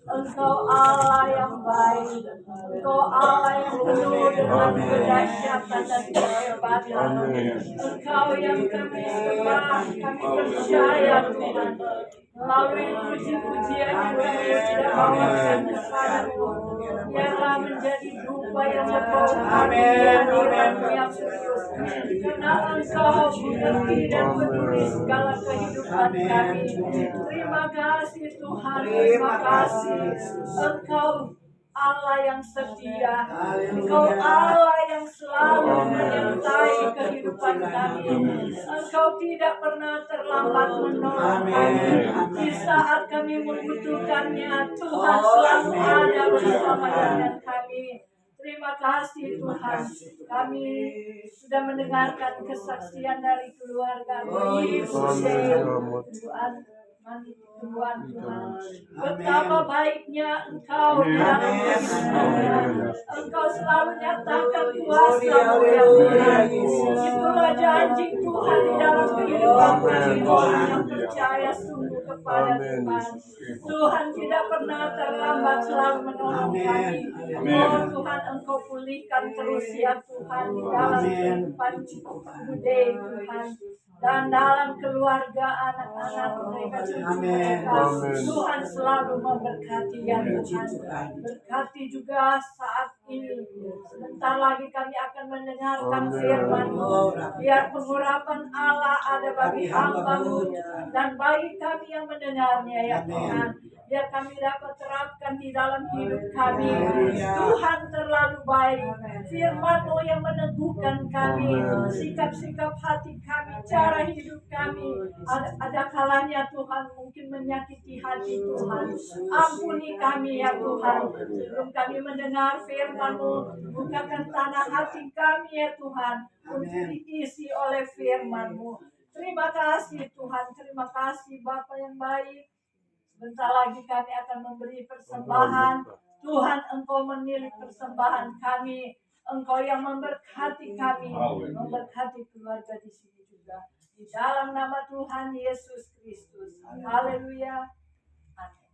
Engkau Allah yang baik, Engkau Allah yang penuh dengan kedahsyatan dan kehebatan. Engkau yang kami sembah, kami percaya Tuhan. Melalui puji-pujian yang kami sudah bawakan kepadamu, biarlah menjadi dupa yang membongkar kehadiran yang kudus. Karena Engkau mengerti dan peduli segala kehidupan kami. Terima kasih Tuhan, terima kasih. Engkau Allah yang setia, Engkau Allah yang selalu menyertai kehidupan kami. Engkau tidak pernah terlambat menolong kami. Di saat kami membutuhkannya, Tuhan selalu ada bersama dengan kami. Terima kasih Tuhan, kami sudah mendengarkan kesaksian dari keluarga Tuhan, betapa baiknya Engkau di dalam kehidupan kami. Engkau selalu nyatakan kuasa-Mu yang benar. Itulah janji Tuhan di dalam kehidupan kami, orang yang percaya sungguh kepada Tuhan. Tuhan tidak pernah terlambat, selalu menolong kami. Oh Tuhan, Engkau pulihkan terus ya Tuhan di dalam kehidupan Bude Tuhan, dan dalam keluarga anak-anak mereka, Tuhan selalu memberkati ya Tuhan. Berkati juga saat ini. Sebentar lagi kami akan mendengarkan firman-Mu. Biar pengurapan Allah ada bagi hamba-Mu dan bagi kami yang mendengarnya ya Tuhan. Biar kami dapat terapkan di dalam hidup kami. Tuhan terlalu baik. Firman-Mu yang meneguhkan kami, sikap-sikap hati kami, cara hidup kami. Ada kalanya Tuhan mungkin menyakiti hati Tuhan. Ampuni kami ya Tuhan. Sebelum kami mendengar firman-Mu, bukakan tanah hati kami ya Tuhan, untuk diisi oleh firman-Mu. Terima kasih Tuhan, terima kasih Bapa yang baik. Sebentar lagi kami akan memberi persembahan. Tuhan, Engkau menilik persembahan kami. Engkau yang memberkati kami, memberkati keluarga di sini juga. Di dalam nama Tuhan Yesus Kristus. Haleluya. Amin.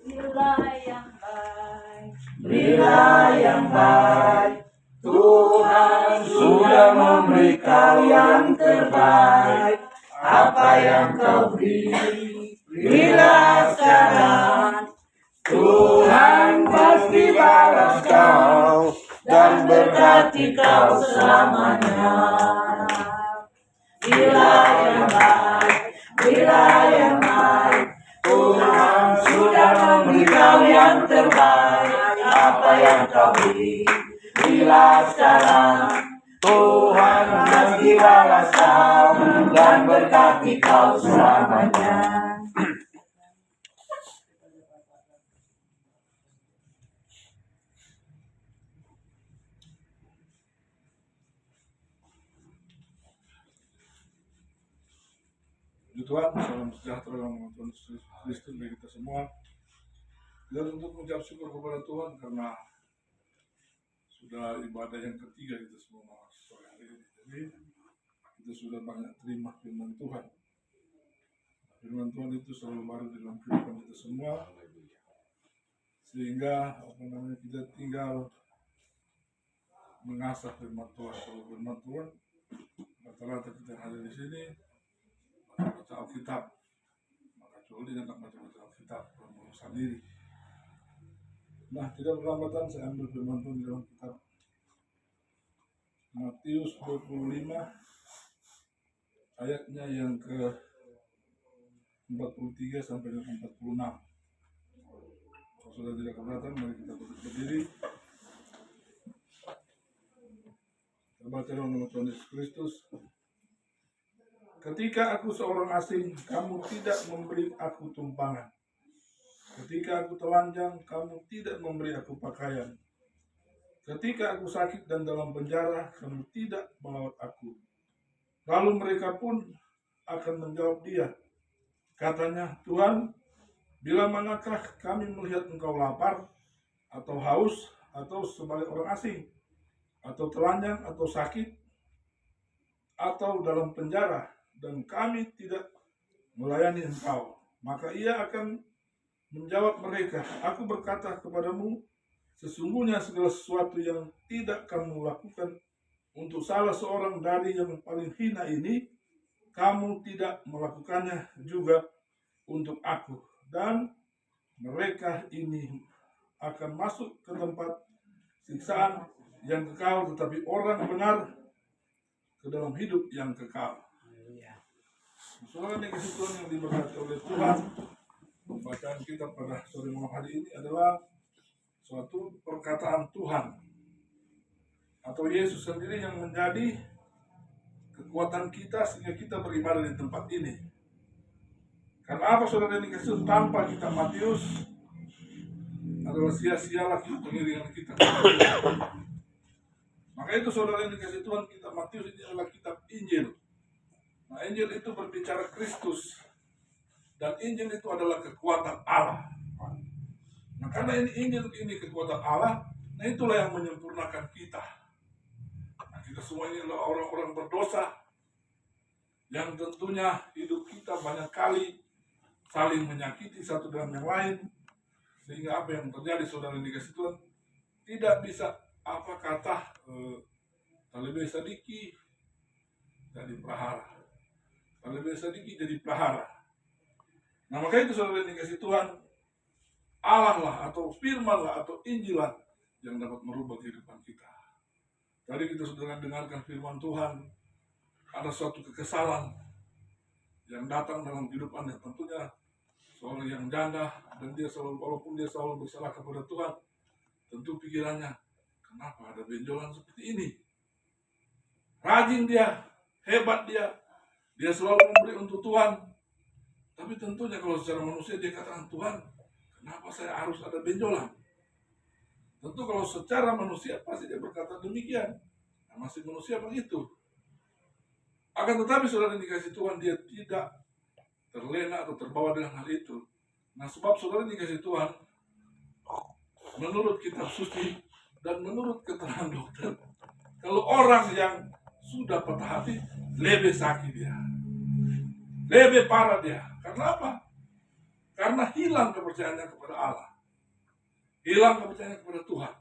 Berilah yang baik, berilah yang baik. Tuhan sudah memberi Kau yang terbaik. Apa yang Kau beri, berilah sekarang. Tuhan pasti balas Kau dan berkati Kau selamanya. Berilah yang baik, berilah yang baik. Tuhan sudah memberi Kau yang terbaik. Apa yang Kau beri, berilah sekarang. Tuhan pasti balas Kau dan berkati Kau selamanya. Tuhan, salam sejahtera dalam Tuhan Yesus Kristus bagi kita semua. Dan untuk mengucap syukur kepada Tuhan karena sudah ibadah yang ketiga kita semua sore hari ini. Jadi kita sudah banyak terima firman Tuhan. Firman Tuhan itu selalu baru dalam kehidupan kita semua, sehingga kita tinggal mengasah firman Tuhan. Kalau firman Tuhan, rata-rata kita hadir di sini baca Alkitab, maka coba jangan baca Alkitab berusaha diri. Nah, tidak berlambatan saya ambil firman Tuhan dalam kitab Matius 25 ayatnya yang ke 43 sampai dengan 46. Kalau sudah tidak keberatan, mari kita berdiri. Kita baca dalam nama Tuhan Yesus Kristus. Ketika aku seorang asing, kamu tidak memberi aku tumpangan. Ketika aku telanjang, kamu tidak memberi aku pakaian. Ketika aku sakit dan dalam penjara, kamu tidak melawat aku. Lalu mereka pun akan menjawab dia. Katanya, Tuhan, bila manakah kami melihat engkau lapar, atau haus, atau sebagai orang asing, atau telanjang, atau sakit, atau dalam penjara, dan kami tidak melayani engkau. Maka ia akan menjawab mereka, aku berkata kepadamu, sesungguhnya segala sesuatu yang tidak kamu lakukan untuk salah seorang dari yang paling hina ini, kamu tidak melakukannya juga untuk aku. Dan mereka ini akan masuk ke tempat siksaan yang kekal, tetapi orang benar ke dalam hidup yang kekal. Saudara dikasih Tuhan yang diberkati oleh Tuhan, bacaan kita pada sore malam hari ini adalah suatu perkataan Tuhan atau Yesus sendiri yang menjadi kekuatan kita sehingga kita beribadah di tempat ini. Karena apa saudara dikasih Tuhan, tanpa kita Matius adalah sia-sialah pengiringan kita. Maka itu saudara yang dikasih Tuhan, kitab Matius ini adalah kitab Injil. Nah, Injil itu berbicara Kristus. Dan Injil itu adalah kekuatan Allah. Nah, karena ini Injil ini kekuatan Allah, nah itulah yang menyempurnakan kita. Nah, kita semua ini adalah orang-orang berdosa yang tentunya hidup kita banyak kali saling menyakiti satu dengan yang lain. Sehingga apa yang terjadi saudara yang dikasih Tuhan, tidak bisa apa kata talebe sadiki jadi prahara, talebe sadiki jadi prahara. Nah, maka itu saudara yang dikasih Tuhan, Allah lah atau firman lah atau Injil lah yang dapat merubah kehidupan kita. Tadi kita sudah dengarkan firman Tuhan, ada suatu kekesalan yang datang dalam kehidupan yang tentunya seorang yang janda, dan dia selalu, walaupun dia selalu bersalah kepada Tuhan, tentu pikirannya, kenapa ada benjolan seperti ini? Rajin dia, hebat dia selalu memberi untuk Tuhan. Tapi tentunya kalau secara manusia dia katakan, Tuhan, kenapa saya harus ada benjolan? Tentu kalau secara manusia pasti dia berkata demikian. Nah, masih manusia begitu. Akan tetapi saudara yang dikasih Tuhan, dia tidak terlena atau terbawa dengan hal itu. Nah, sebab saudara yang dikasih Tuhan, menurut kitab suci dan menurut keterangan dokter, kalau orang yang sudah patah hati, lebih sakit dia, lebih parah dia. Karena apa? Karena hilang kepercayaannya kepada Allah, hilang kepercayaannya kepada Tuhan.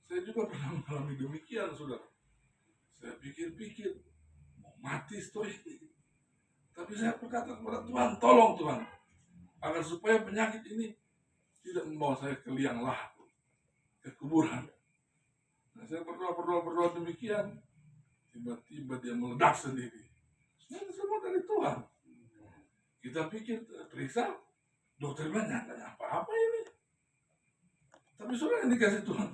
Saya juga pernah mengalami demikian, saudara. Saya pikir-pikir, mau mati setelah ini. Tapi saya berkata kepada Tuhan, tolong Tuhan, agar supaya penyakit ini tidak membawa saya ke liang lahat, ke kuburan. Nah, saya berdoa demikian, tiba-tiba dia meledak sendiri. Ini semua dari Tuhan. Kita pikir, periksa, dokter bilang nyatanya apa-apa ini. Tapi saudara yang dikasih Tuhan,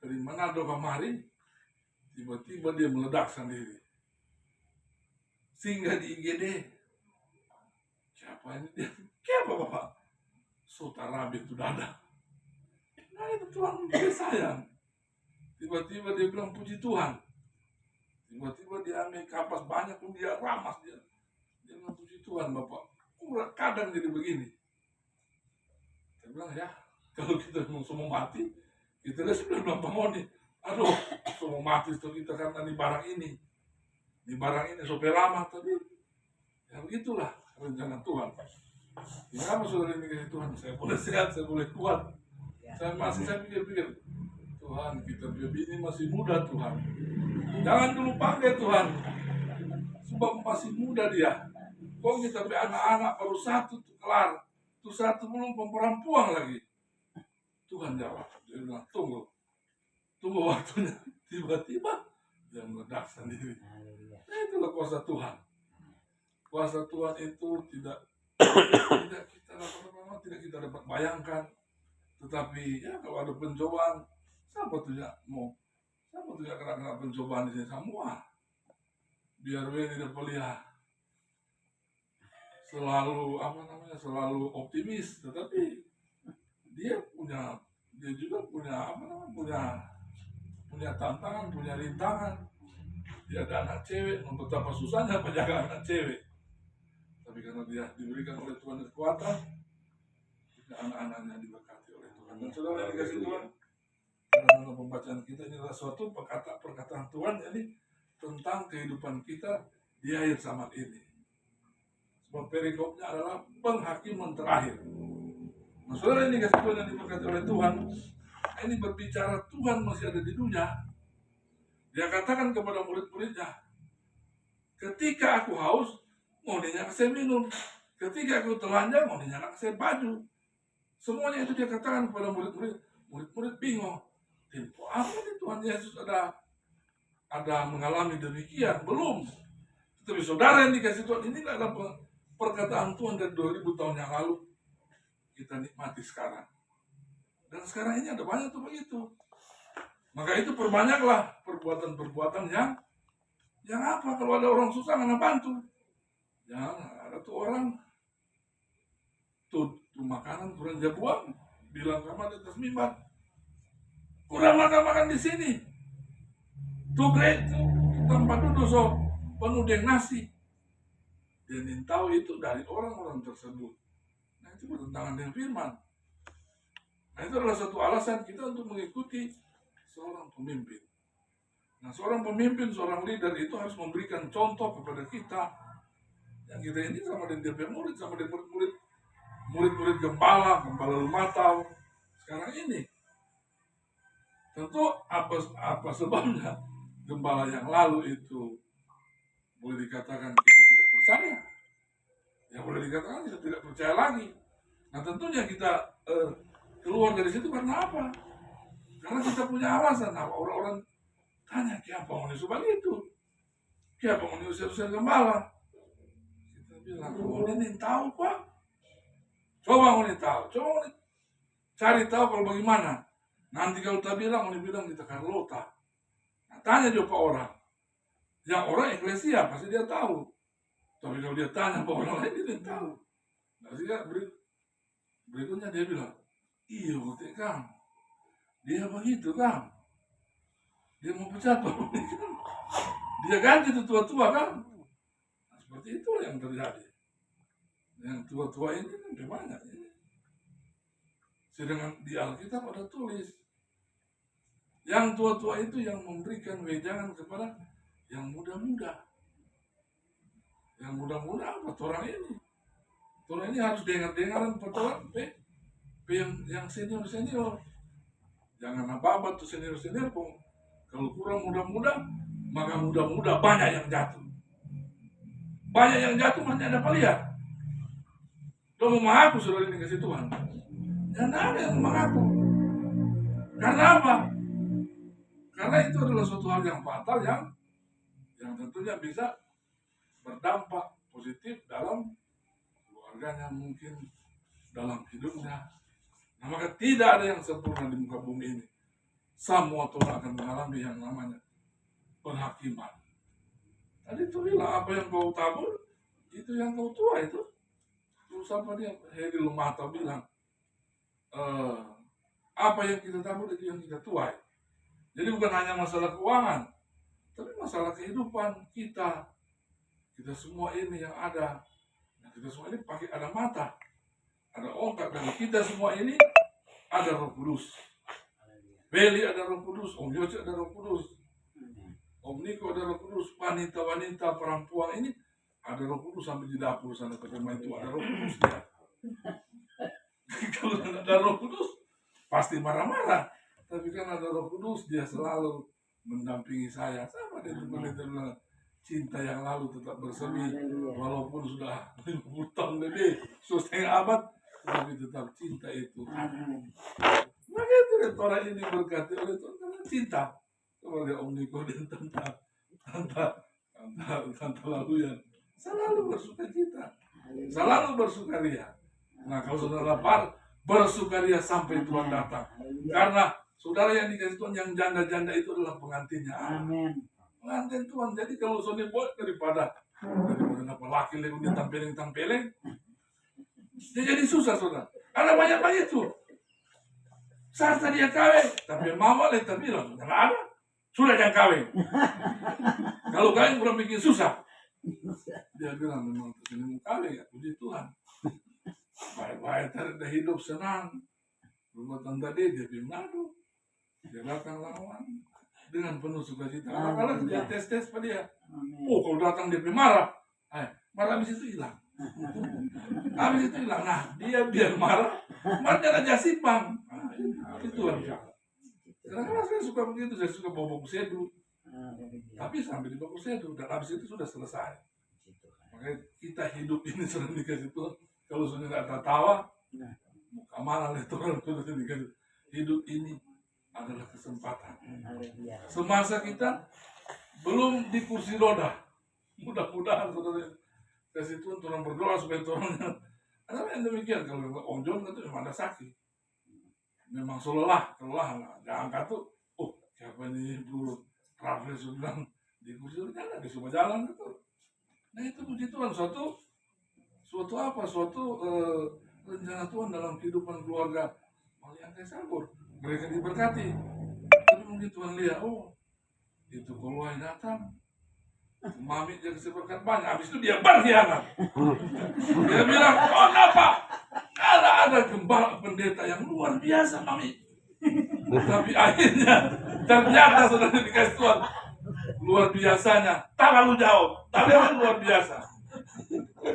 dari Manado kemarin, tiba-tiba dia meledak sendiri. Sehingga di IGD, siapa ini dia? Siapa Bapak? Sutarabi itu dada. Nah, itu Tuhan dia sayang. Tiba-tiba dia bilang puji Tuhan. Tiba-tiba dia ambil kapas banyak pun dia ramas dia. Dia bilang puji Tuhan Bapak. Kadang jadi begini. Saya bilang ya, kalau kita mau semua mati, kita lihat sudah bilang pemoni. Aduh, semua mati itu kita karena ini barang ini. Ini barang ini supaya lama, tapi ya begitulah rencana Tuhan. Ya apa saudara ini kasih Tuhan, saya boleh sehat, saya boleh kuat. Saya pikir-pikir, Tuhan kita ini masih muda Tuhan. Jangan dulu pakai Tuhan, sebab masih muda dia. Kok kita anak-anak baru satu tuh kelar, tuh satu belum pemperampuan lagi. Tuhan jawab, dia bilang tunggu waktunya. Tiba-tiba dia meledak sendiri. Nah, itulah kuasa Tuhan. Kuasa Tuhan itu tidak kita dapat bayangkan. Tetapi ya kalau ada pencobaan, siapa tuh kena pencobaan di sini semua. Biar tidak boleh selalu optimis, tetapi dia juga punya tantangan, punya rintangan. Dia ada anak cewek, betapa susahnya menjaga anak cewek. Tapi karena dia diberikan oleh Tuhan kekuatan, anak-anaknya diberkati oleh Tuhan. Dan saudara yang dikasih Tuhan, dalam pembacaan kita ini adalah suatu perkataan Tuhan, jadi tentang kehidupan kita di akhir zaman ini. Sebab perikopnya adalah penghakiman terakhir. Nah, saudara, ini kasih Tuhan yang diberkati oleh Tuhan, ini berbicara Tuhan masih ada di dunia. Dia katakan kepada murid-muridnya, ketika aku haus, mau dia kasih minum. Ketika aku telanjang, mau dia kasih baju. Semuanya itu dia katakan kepada murid-murid. Murid-murid bingung. Tempo apa nih Tuhan Yesus ada mengalami demikian? Belum. Tapi saudara yang dikasih Tuhan, ini adalah perkataan Tuhan dari 2000 tahun yang lalu. Kita nikmati sekarang. Dan sekarang ini ada banyak tuh begitu. Maka itu perbanyaklah perbuatan-perbuatan yang apa? Kalau ada orang susah, mana bantu. Jangan ada tuh orang tuh makanan kurang dia buang, bilang sama di atas mimbar, kurang makan di sini. Tuh gereja tempat duduk so penuh dengan nasi. Dia tahu itu dari orang-orang tersebut. Nah, itu bertentangan dengan firman. Nah, itu adalah satu alasan kita untuk mengikuti seorang pemimpin. Nah, seorang pemimpin, seorang leader itu harus memberikan contoh kepada kita. Yang kita ini sama dengan DP murid, sama dengan murid-murid gembala Lumatau sekarang ini. Tentu apa sebabnya gembala yang lalu itu boleh dikatakan kita tidak percaya. Ya boleh dikatakan kita tidak percaya lagi. Nah, tentunya kita keluar dari situ karena apa? Karena kita punya alasan. Nah, orang-orang tanya, kenapa mau disubang itu? Kenapa mau diusir-usir gembala? Kita bilang, oh ini tahu Pak. Coba mau tahu, cari tahu kalau bagaimana. Nanti kalau tak bilang, mau dibilang kita Carlota. Nah, tanya juga orang. Yang orang eklesia pasti dia tahu. Tapi kalau dia tanya ke orang lain, dia tidak tahu. Nah, sehingga berikutnya dia bilang, iya betul Kang. Dia begitu Kang. Dia mau pecat Pak. Dia ganti itu tua-tua kan. Nah, seperti itulah yang terjadi. Yang tua-tua ini kan banyak ini. Sedangkan di Alkitab ada tulis, yang tua-tua itu yang memberikan wejangan kepada yang muda-muda. Yang muda-muda apa? Orang ini. Orang ini harus dengar-dengaran petualang yang senior-senior. Jangan apa-apa tuh senior-senior pun. Kalau kurang muda-muda, maka muda-muda banyak yang jatuh. Banyak yang jatuh masih ada lihat. Lo mau mengaku saudara ini kasih Tuhan. Jangan ada yang mengaku. Karena apa? Karena itu adalah suatu hal yang fatal yang tentunya bisa berdampak positif dalam keluarganya, mungkin dalam hidupnya. Nah, maka tidak ada yang sempurna di muka bumi ini. Semua orang akan mengalami yang namanya penghakiman. Tadi itu bilang, apa yang kau tabur, itu yang kau tuai itu. Terus apa dia? Heri Lumata bilang, apa yang kita tabur itu yang kita tuai. Jadi bukan hanya masalah keuangan, tapi masalah kehidupan kita. Kita semua ini yang ada. Nah, kita semua ini pakai ada mata, ada otak, dan kita semua ini ada Roh Kudus. Beli ada Roh Kudus, Om Yose ada Roh Kudus, Om Niko ada Roh Kudus, wanita-wanita perempuan ini ada Roh Kudus sampai di dapur sana ketemu itu ada Roh Kudus dia. Kalau ada Roh Kudus pasti marah-marah, tapi kan ada Roh Kudus dia selalu mendampingi saya. Sama dengan cinta yang lalu tetap bersemi walaupun sudah 50 tahun lebih, setengah abad, tapi tetap cinta itu. Maka itu orang ini berkati oleh Tuhan karena cinta. Kepada Om Niko dan Tante Laluyan selalu bersuka cita, selalu bersukaria. Nah, kalau saudara bersukaria sampai Tuhan datang, karena saudara yang dikasih Tuhan yang janda-janda itu adalah pengantinnya. Amin. Pengantin Tuhan. Jadi kalau Sony buat daripada apa laki lagi dia tampeleng, dia jadi susah saudara. Ada banyak tuh. Saat dia kawin, tapi mama lihat bilang jangan ada. Sudah jangan kawin. Kalau kawin kurang bikin susah. Dia bilang memang ini mau kawin ya, puji Tuhan. Baik-baik ada hidup senang. Rumah tangga dia bilang aduh. Dia datang lawan dengan penuh sukacita. Kalau dia tes pada dia. Oh kalau datang dia marah, marah habis itu hilang. Habis itu bilang, nah dia biar marah, jangan jasipang. Nah, itu Tuhan bilang. Kadang-kadang saya suka begitu, saya suka bawa buku seduh. Tapi sampai di buku seduh, dan habis itu sudah selesai. Makanya kita hidup ini sudah dikasih Tuhan. Kalau sudah tidak tertawa, muka mana lihat orang sudah dikasih. Hidup ini adalah kesempatan. Semasa kita belum di kursi roda, mudah-mudahan saudara kasih Tuhan, Tuhan berdoa supaya Tuhan. Ada yang demikian, kalau Om John itu memang ada sakit, memang kelelahan lah. Jangan kata, oh siapa ini dulu Raffles bilang di kursi roda, jangan di semua jalan gitu. Nah itu puji Tuhan, suatu rencana Tuhan dalam kehidupan keluarga yang saya sabur. Mereka diberkati, tapi mungkin Tuhan lihat, oh itu kalau yang datang, mami jadi berkat banyak. Habis itu dia berkhianat. Dia bilang, oh kenapa? Ada gembala pendeta yang luar biasa, mami. Tapi akhirnya ternyata sudah dikasih Tuhan. Luar biasanya, tak lalu jauh, tapi luar biasa.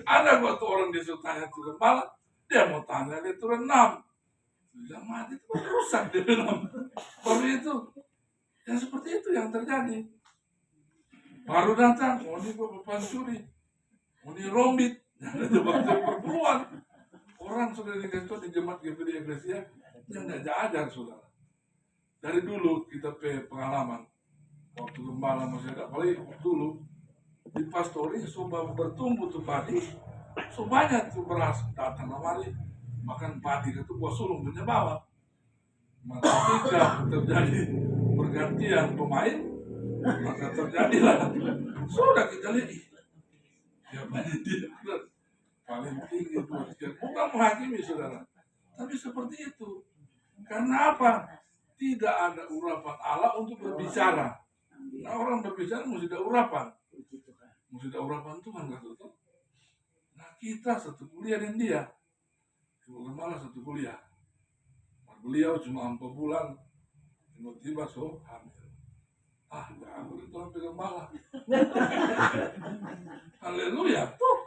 Ada waktu orang disuruh tanya itu gembala, dia mau tanya dia turun 6. Dia mati itu rusak dia bilang. Baru itu, yang seperti itu yang terjadi. Baru datang, oh ini pencuri, oh ini rombit, ada waktu perempuan. Orang sudah dikasih Tuhan di jemaat GPD Eklesia yang tidak ajar saudara. Dari dulu kita pengalaman. Waktu gembala masih ada, apalagi dulu di pastori coba bertumbuh tuh padi, so banyak tuh beras datang kemari makan padi itu buah sulung punya bawa. Maka ketika terjadi pergantian pemain, maka terjadilah sudah kita lihat siapa dia paling tinggi bukan menghakimi saudara, tapi seperti itu. Karena apa? Tidak ada urapan Allah untuk berbicara. Nah orang berbicara mesti ada urapan. Mesti ada urapan Tuhan kan tuh. Nah kita satu kuliah dengan dia. Malah satu kuliah. Beliau cuma 4 bulan. Tiba-tiba so hamil. Aku itu hampir malah. Haleluya. Tuh.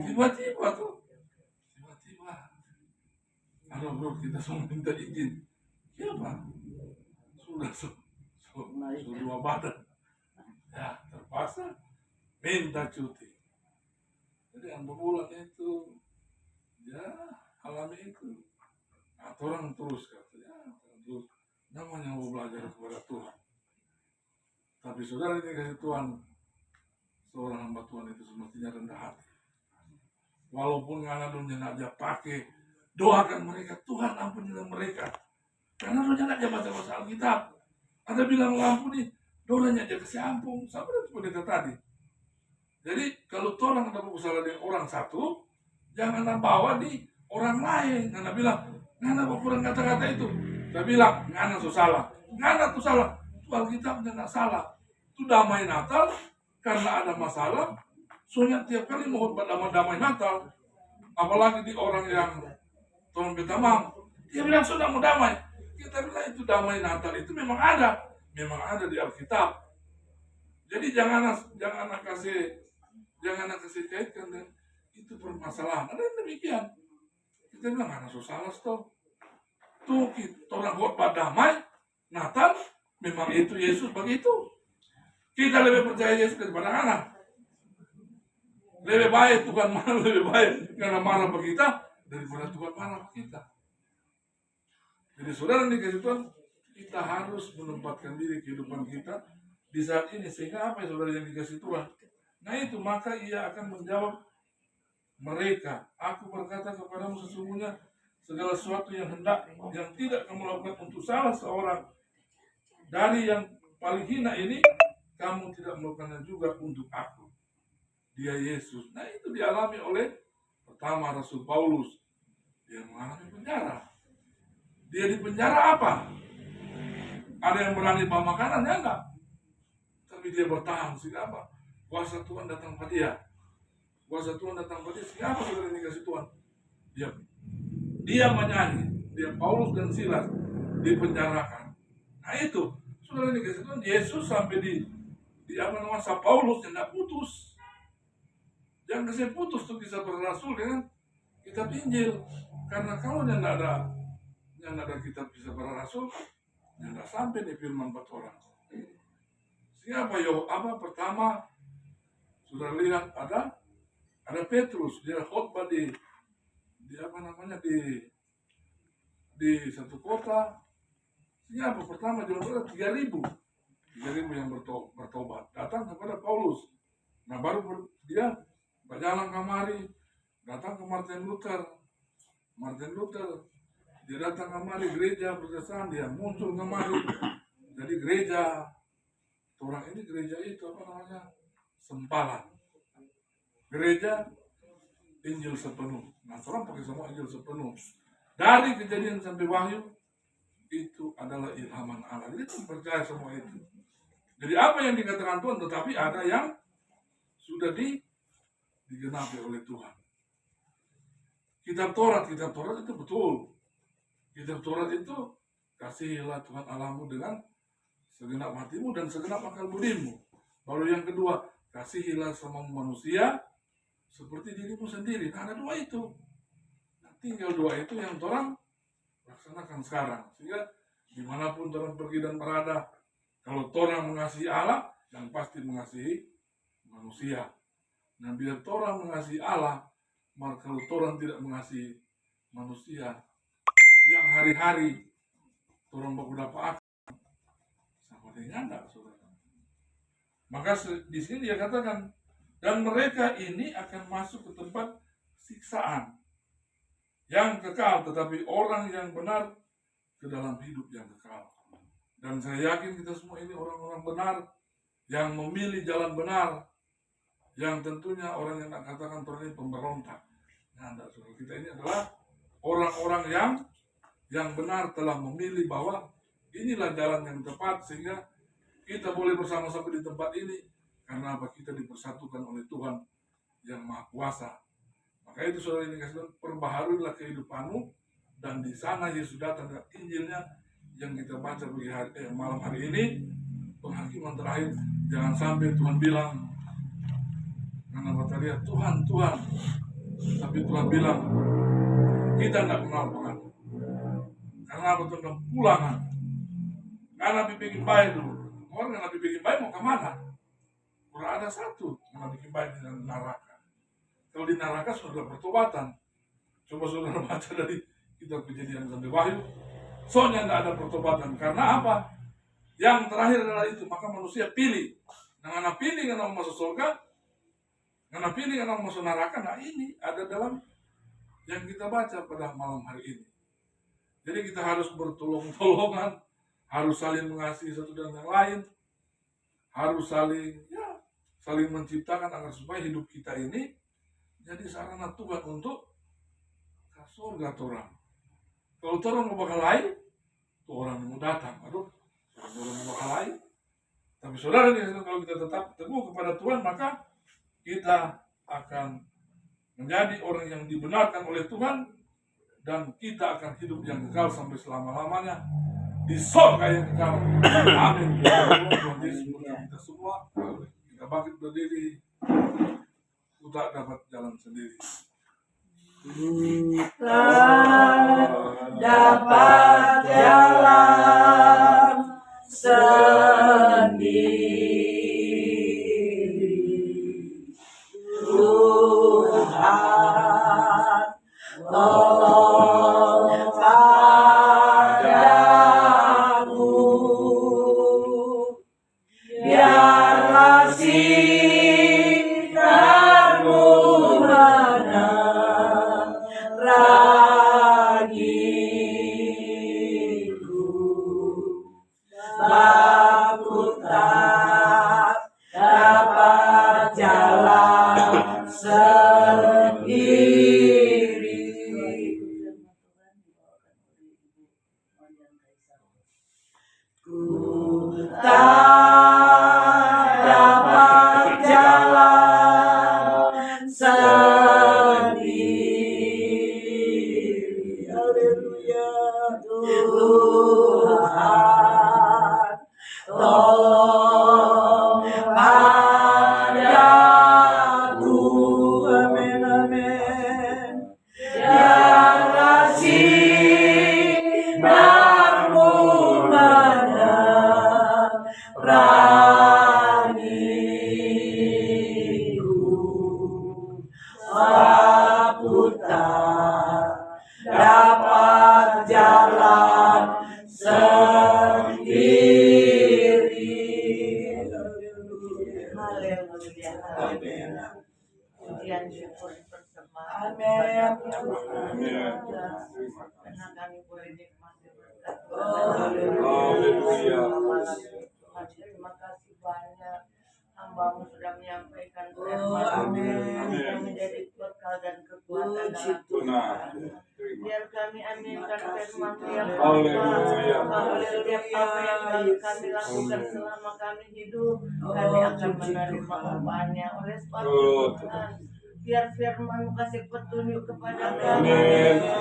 Tiba-tiba tuh. Tiba-tiba. Halo bro, kita semua minta izin. Siapa? Sudah dua badan. Ya, terpaksa minta cuti. Jadi yang berbulan itu ya alami itu. Orang terus katanya, terus namanya mau belajar kepada Tuhan. Tapi saudara ini kasih Tuhan, seorang hamba Tuhan itu semestinya rendah hati. Walaupun anak dunia nak dia pakai, doakan mereka, Tuhan ampunilah mereka. Karena rohnya nak dia baca-baca Alkitab. Ada bilang ampuni, doanya dia kasih ampun. Sama itu pendeta tadi. Jadi kalau orang ada bersalah dengan orang satu, jangan bawa di orang lain. Karena bilang, ngana kurang kata-kata itu. Dia bilang, ngana itu salah. Ngana itu salah. Itu Alkitabnya nggak salah. Itu damai Natal, karena ada masalah. Soalnya tiap kali mau damai Natal. Apalagi di orang yang Tuhan Betamang. Dia bilang, sudah mau damai. Kita bilang itu damai Natal itu memang ada di Alkitab. Jadi jangan kasih kaitkan dengan itu permasalahan. Ada yang demikian. Kita bilang anak salah toh. Tuh kita orang khotbah damai Natal memang itu Yesus begitu. Kita lebih percaya Yesus daripada anak. Lebih baik Tuhan marah, lebih baik karena marah bagi kita daripada Tuhan marah bagi kita. Jadi saudara dikasih Tuhan, kita harus menempatkan diri kehidupan kita di saat ini. Sehingga apa ya saudara yang dikasih Tuhan? Nah itu, maka ia akan menjawab mereka. Aku berkata kepadamu sesungguhnya segala sesuatu yang tidak kamu lakukan untuk salah seorang dari yang paling hina ini, kamu tidak melakukannya juga untuk aku. Dia Yesus. Nah itu dialami oleh pertama Rasul Paulus. Dia mengalami penjara. Dia di penjara apa? Ada yang berani bawa makanan? Ya enggak. Tapi dia bertahan. Sehingga apa? Kuasa Tuhan datang pada dia. Kuasa Tuhan datang pada dia. Sehingga apa saudara dikasih Tuhan? Dia menyanyi. Dia Paulus dan Silas dipenjarakan. Nah itu. Saudara dikasih Tuhan. Yesus sampai di Paulus yang tidak putus. Yang saya putus tuh kisah para rasul dengan kitab Injil. Karena kalau yang ada kitab kisah para rasul, yang nggak sampai nih firman buat orang. Siapa pertama sudah lihat ada Petrus, dia khotbah di satu kota. Siapa pertama jumlah 3.000 yang bertobat datang kepada Paulus. Nah baru dia berjalan kemari, datang ke Martin Luther, dia datang kemari gereja Protestan, dia muncul kemari. Jadi gereja orang ini gereja itu sempalan. Gereja Injil sepenuh. Nah, orang pakai semua Injil sepenuh. Dari Kejadian sampai Wahyu itu adalah ilhaman Allah. Jadi kita percaya semua itu. Jadi apa yang dikatakan Tuhan, tetapi ada yang sudah digenapi oleh Tuhan. Kitab Taurat itu betul. Kitab Taurat itu kasihilah Tuhan Allahmu dengan segenap hatimu dan segenap akal budimu. Lalu yang kedua, kasihilah sama manusia seperti dirimu sendiri. Nah, ada dua itu. Nah, tinggal dua itu yang orang laksanakan sekarang. Sehingga dimanapun orang pergi dan berada, kalau orang mengasihi Allah, yang pasti mengasihi manusia. Nah, biar orang mengasihi Allah, maka kalau orang tidak mengasihi manusia, yang hari-hari orang baku dapat sama dengan enggak, saudara. Maka di sini dia katakan, dan mereka ini akan masuk ke tempat siksaan yang kekal, tetapi orang yang benar ke dalam hidup yang kekal. Dan saya yakin kita semua ini orang-orang benar yang memilih jalan benar, yang tentunya orang yang tak katakan Tuhan ini pemberontak. Nah, saudara, kita ini adalah orang-orang yang benar telah memilih bahwa inilah jalan yang tepat, sehingga kita boleh bersama-sama di tempat ini. Karena apa? Kita dipersatukan oleh Tuhan yang Maha Kuasa. Maka itu saudara ini kasih, perbaharuilah kehidupanmu, dan di sana Yesus datang dengan Injilnya yang kita baca malam hari ini. Penghakiman terakhir, jangan sampai Tuhan bilang, karena kata dia Tuhan, tapi Tuhan bilang kita tidak kenal Tuhan. Karena apa? Tuhan pulangan. Karena bikin baik dulu. Orang yang bikin baik mau kemana? Kurang ada satu yang bikin baik di neraka. Kalau di neraka sudah pertobatan. Coba saudara baca dari kitab Kejadian sampai Wahyu. Soalnya tidak ada pertobatan. Karena apa? Yang terakhir adalah itu. Maka manusia pilih. Nah, karena pilih karena mau masuk surga, karena pilih karena mau masuk neraka. Nah, ini ada dalam yang kita baca pada malam hari ini. Jadi kita harus bertolong-tolongan, harus saling mengasihi satu dan yang lain, harus saling menciptakan agar supaya hidup kita ini jadi sarana Tuhan untuk ke surga orang. Kalau orang mau bakal lain, tuh orang mau datang, orang mau bakal lain. Tapi saudara, kalau kita tetap teguh kepada Tuhan, maka kita akan menjadi orang yang dibenarkan oleh Tuhan, dan kita akan hidup yang kekal sampai selama-lamanya di surga yang kekal. Amin. Tuhan Yesus memberkati kita semua. Kita bangkit berdiri, kita dapat jalan sendiri. Dapat jalan sendiri. Tuhan tolong padaku, biarlah sinarmu menerangiku, aku tak dapat jalan sendiri. aku tak dapat jalan sendiri. Haleluya. Amin. Pujian syukur persembahan. Amin. Karena kami boleh nikmati berkat. Haleluya. Terima kasih banyak. Hamba-Mu sudah menyampaikan Amin. yang menjadi bekal dan kekuatan dalam Tuhan. Biar kami aminkan firman-Mu yang Haleluya. bahwa setiap apa yang kami lakukan selama kami hidup, kami akan menerima upahnya. Oleh sebab itu Tuhan, biar firman-Mu kasih petunjuk kepada kami,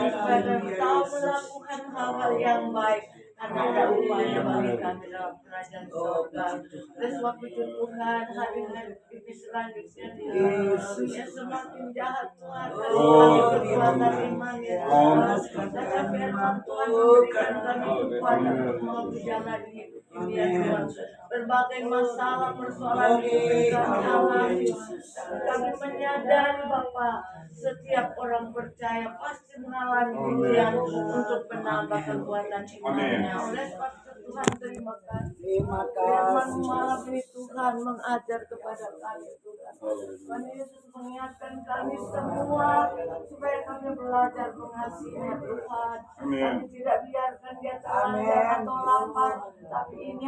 supaya kami tahu melakukan hal-hal yang baik, karena ada upahnya bagi kami dalam kerajaan surga. Oleh sebab itu Tuhan, hari-hari ini selanjutnya yang semakin jahat Tuhan, kasih kami kekuatan iman ya Tuhan. Dan firman Tuhan memberikan kami kekuatan untuk mau berjalan hidup ini ya Tuhan. Berbagai masalah persoalan hidup yang kami alami, kami menyadari Bapa, setiap orang percaya pasti mengalami ujian untuk menambah kekuatan imannya. Oleh sebab itu Tuhan, terima kasih. Terima Firman kasih. malam ini Tuhan mengajar kepada kami Tuhan. Tuhan Yesus mengingatkan kami semua supaya kami belajar mengasihi Tuhan. Kami tidak biarkan dia telanjang atau lapar, tapi ini